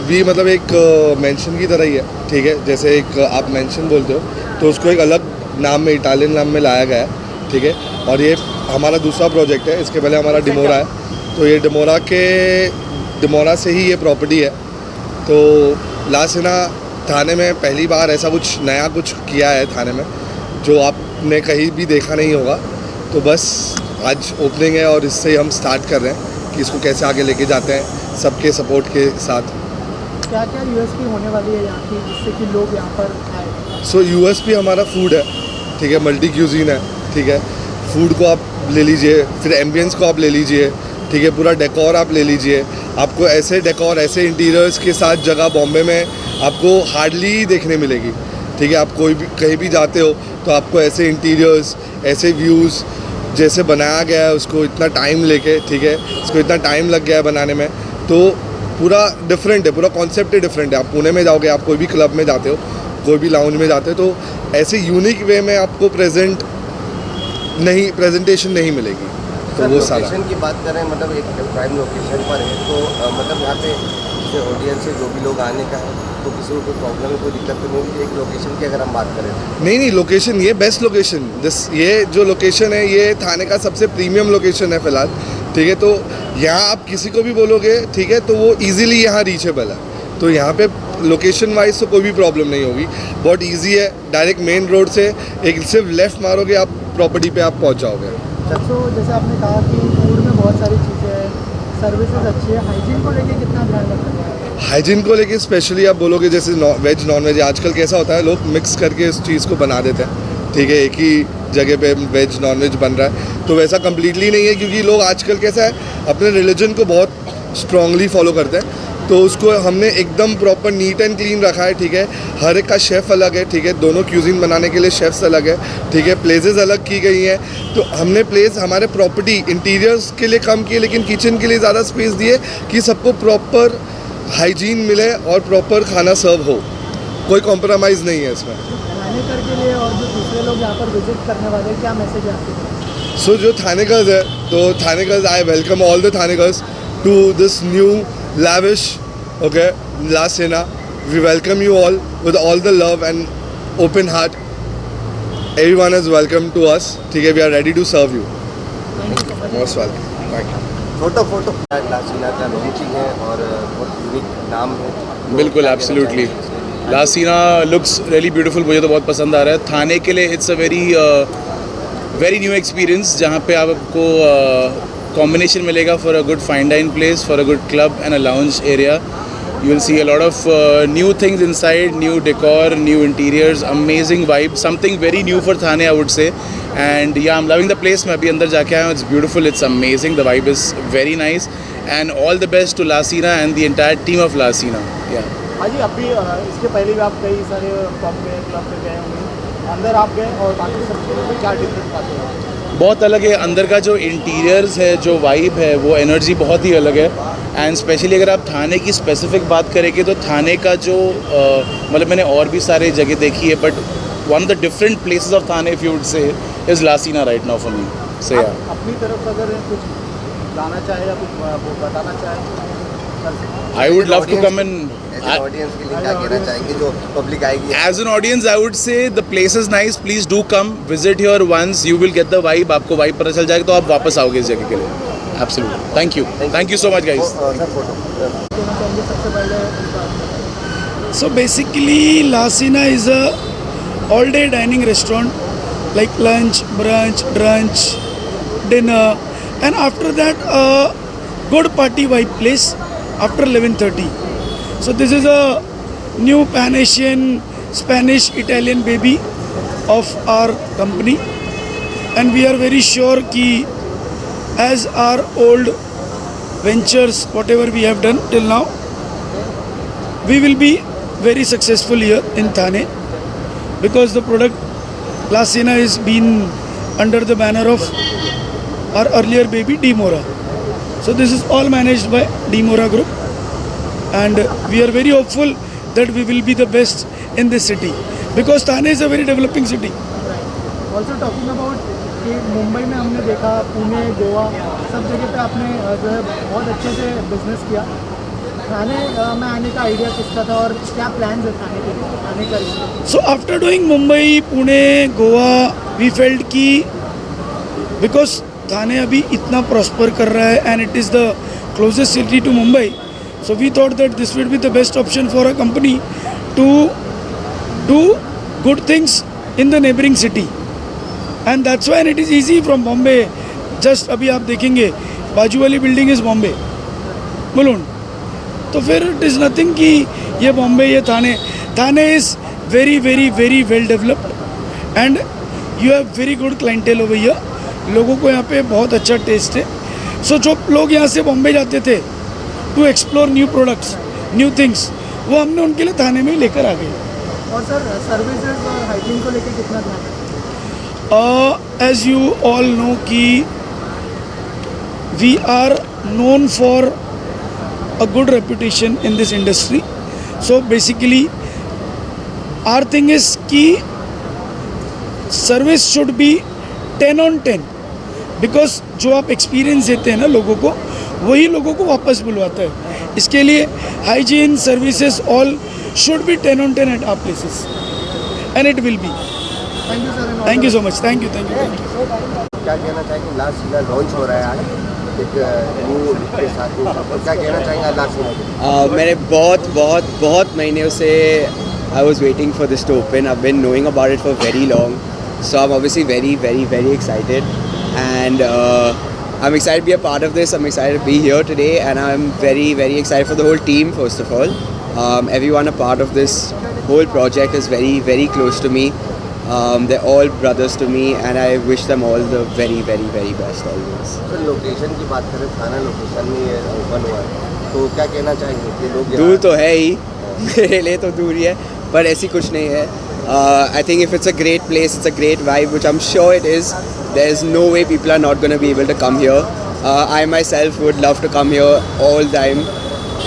भी मतलब एक मेंशन की तरह ही है, ठीक है। जैसे एक आप मेंशन बोलते हो तो उसको एक अलग नाम में, इटालियन नाम में लाया गया है, ठीक है। और ये हमारा दूसरा प्रोजेक्ट है, इसके पहले हमारा डिमोरा है। तो ये डिमोरा से ही ये प्रॉपर्टी है। तो ला सीना थाने में पहली बार ऐसा कुछ नया कुछ किया है थाने में, जो आपने कहीं भी देखा नहीं होगा। तो बस आज ओपनिंग है और इससे हम स्टार्ट कर रहे हैं कि इसको कैसे आगे लेके जाते हैं सबके सपोर्ट के साथ। क्या क्या यूएसपी होने वाली है यहाँ की जिससे कि लोग यहाँ पर आए? सो यूएसपी हमारा फूड है, ठीक है। मल्टी क्यूजीन है, ठीक है। फूड को आप ले लीजिए, फिर एम्बियंस को आप ले लीजिए, ठीक है। पूरा डेकोर आप ले लीजिए। आपको ऐसे डेकोर, ऐसे इंटीरियर्स के साथ जगह बॉम्बे में आपको हार्डली देखने मिलेगी, ठीक है। आप कोई भी कहीं भी जाते हो तो आपको ऐसे इंटीरियर्स, ऐसे व्यूज़ जैसे बनाया गया है उसको इतना टाइम लेके, ठीक है। इसको इतना टाइम लग गया है बनाने में, तो पूरा डिफरेंट है, पूरा कॉन्सेप्ट ही डिफरेंट है। आप पुणे में जाओगे, आप कोई भी क्लब में जाते हो, कोई भी लाउंज में जाते हो, तो ऐसे यूनिक वे में आपको प्रेजेंटेशन नहीं मिलेगी। तो वो सारा लोकेशन की बात करें, मतलब एक प्राइम लोकेशन पर है, तो मतलब यहाँ पे जैसे ऑडियंस से जो भी लोग आने का है तो किसी को कोई प्रॉब्लम है, कोई दिक्कत तो नहीं होगी एक लोकेशन की अगर हम बात करें? नहीं, लोकेशन ये बेस्ट लोकेशन, ये जो लोकेशन है ये थाने का सबसे प्रीमियम लोकेशन है फ़िलहाल, ठीक है। तो यहाँ आप किसी को भी बोलोगे, ठीक है, तो वो इजीली यहाँ रीचेबल है। तो यहाँ पे लोकेशन वाइज तो कोई भी प्रॉब्लम नहीं होगी, बहुत इजी है। डायरेक्ट मेन रोड से एक सिर्फ लेफ़्ट मारोगे आप प्रॉपर्टी पे आप पहुँच जाओगे। तो जैसे आपने कहा कि फूड में बहुत सारी चीज़ें हैं, सर्विसेज अच्छी है, हाइजीन को लेके कितना ध्यान रखना है? हाइजीन को लेके स्पेशली आप बोलोगे जैसे वेज नॉन वेज, आजकल कैसा होता है लोग मिक्स करके इस चीज़ को बना देते हैं, ठीक है। एक ही जगह पे वेज नॉन वेज बन रहा है, तो वैसा कम्प्लीटली नहीं है, क्योंकि लोग आजकल कैसा है अपने रिलीजन को बहुत स्ट्रांगली फॉलो करते हैं। तो उसको हमने एकदम प्रॉपर नीट एंड क्लीन रखा है, ठीक है। हर एक का शेफ़ अलग है, ठीक है। दोनों क्यूजिन बनाने के लिए शेफ्स अलग है, ठीक है। प्लेसेस अलग की गई हैं। तो हमने प्लेस हमारे प्रॉपर्टी इंटीरियर्स के लिए कम किए, लेकिन किचन के लिए ज़्यादा स्पेस दिए कि सबको प्रॉपर हाइजीन मिले और प्रॉपर खाना सर्व हो। कोई कॉम्प्रोमाइज़ नहीं है इसमें। थानेकर के लिए और जो दूसरे लोग यहाँ पर विजिट करने वाले हैं, क्या मैसेज है आपके? सो जो थानेकर्स है, तो Thanekars, I welcome all the Thanekars to this new lavish, okay, La Sena. We welcome you all with all the love and open heart. Everyone is welcome to us, ठीक है। We are ready to serve you. Most welcome. Thank you. Photo La Sina का launching है और बहुत unique नाम है। बिल्कुल, absolutely. ला सीना लुक्स रियली ब्यूटीफुल, मुझे तो बहुत पसंद आ रहा है। थाने के लिए it's a very new experience, जहाँ पे आपको कॉम्बिनेशन मिलेगा for a good fine dine place, for a good club and a lounge area. You will see a lot of new things inside, new decor, new interiors, amazing vibe, something very new for Thane, I would say. And yeah, I'm loving the place. मैं अभी अंदर जाके आया हूँ. It's beautiful, it's amazing, the vibe is very nice. And all the best to La Sina and the entire team of La Sina. Yeah. हाँ जी, अभी इसके पहले भी आप कई सारे पब में, क्लब में गए होंगे, अंदर आप गए और बाकी सब चीज़ों में क्या डिफरेंस पाते हैं? बहुत अलग है। अंदर का जो इंटीरियर्स है, जो वाइब है, वो एनर्जी बहुत ही अलग है। एंड स्पेशली अगर आप थाने की स्पेसिफिक बात करेंगे तो थाने का जो मतलब मैंने और भी सारे जगह देखी है, but one of the different places of Thane if you would say is La Sina right now for me. से अपनी तरफ अगर कुछ लाना चाहे या कुछ बताना चाहे, I would love to come in. Audience के लिए क्या कहना चाहेंगे जो पब्लिक आएगी? As an audience, I would say the place is nice. Please do come, visit here once. You will get the vibe. आपको vibe पता चल जाएगा तो आप वापस आओगे इस जगह के लिए. Absolutely. Thank you. Thank you so much, guys. So basically, La Sina is a all-day dining restaurant, like lunch, brunch, dinner, and after that, a good party vibe place after 11:30. So this is a new Pan-Asian, Spanish, Italian baby of our company, and we are very sure कि as our old ventures, whatever we have done till now, we will be very successful here in Thane, because the product La Sina is been under the banner of our earlier baby Dimora. So this is all managed by Dimora Group. And we are very hopeful that we will be the best in this city, because Thane is a very developing city. Also talking about कि मुंबई में हमने देखा, पुणे, गोवा, सब जगह पे आपने जो है बहुत अच्छे से बिजनेस किया। थाने में आने का आइडिया किसका था और क्या प्लान है थाने के लिए आने का लिए? So after doing Mumbai, Pune, Goa, we felt कि because थाने अभी इतना prosper कर रहा है and it is the closest city to Mumbai, so we thought that this would be the best option for a company to do good things in the neighboring city. And that's why it is easy from Bombay. Just अभी आप देखेंगे बाजू वाली building is Bombay balloon, तो फिर it is nothing कि ये बॉम्बे ये Thane is very very very well developed and you have very good clientele over here. लोगों को यहाँ पे बहुत अच्छा टेस्ट है. सो जो लोग यहाँ से बॉम्बे जाते थे to explore new products new things, वो हमने उनके लिए थाने में ही लेकर आ गए. और सर सर्विसेज और हाइजीन को लेकर कितना ध्यान है? एज यू ऑल नो कि we are known for a good reputation in this industry. So basically our thing is कि service should be 10 on 10 because जो आप experience देते हैं ना लोगों को, वही लोगों को वापस बुलवाता है. इसके लिए hygiene services all should be 10 on 10 at our places and it will be. Thank you sir. Thank you so much. Thank you. क्या कहना चाहेंगे लास्ट सीना लॉन्च हो रहा है आज एक न्यू के साथ में, तो क्या कहना चाहेंगे लास्ट सीना? मैंने बहुत महीनों से I was waiting for this to open. I've been knowing about it for very long, so I'm obviously very excited, and I'm excited to be a part of this. I'm excited to be here today, and I'm very excited for the whole team. First of all, everyone a part of this whole project is very close to me. They're all brothers to me, and I wish them all the very best always. Sir location की बात करें, थाना location में ये open हुआ है, तो क्या कहना चाहेंगे कि लोग दूर तो है ही, मेरे लिए तो दूर ही है, पर ऐसी कुछ नहीं है. I think if it's a great place, it's a great vibe, which I'm sure it is. There's no way people are not going to be able to come here. I myself would love to come here all the time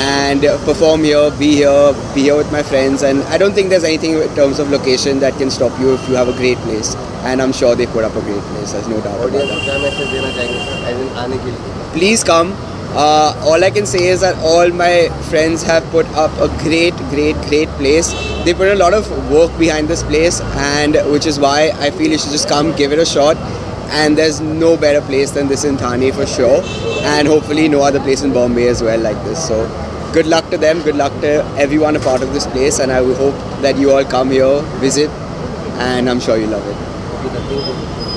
and perform here, be here with my friends, and I don't think there's anything in terms of location that can stop you if you have a great place, and I'm sure they put up a great place, there's no doubt about audience that. को क्या message देना चाहेंगे sir as in आने के लिए? Please come. All I can say is that all my friends have put up a great place. They put a lot of work behind this place, and which is why I feel you should just come, give it a shot. And there's no better place than this in Thane for sure, and hopefully no other place in Bombay as well like this. So good luck to them, good luck to everyone a part of this place, and I hope that you all come here, visit, and I'm sure you love it. Okay, thank you.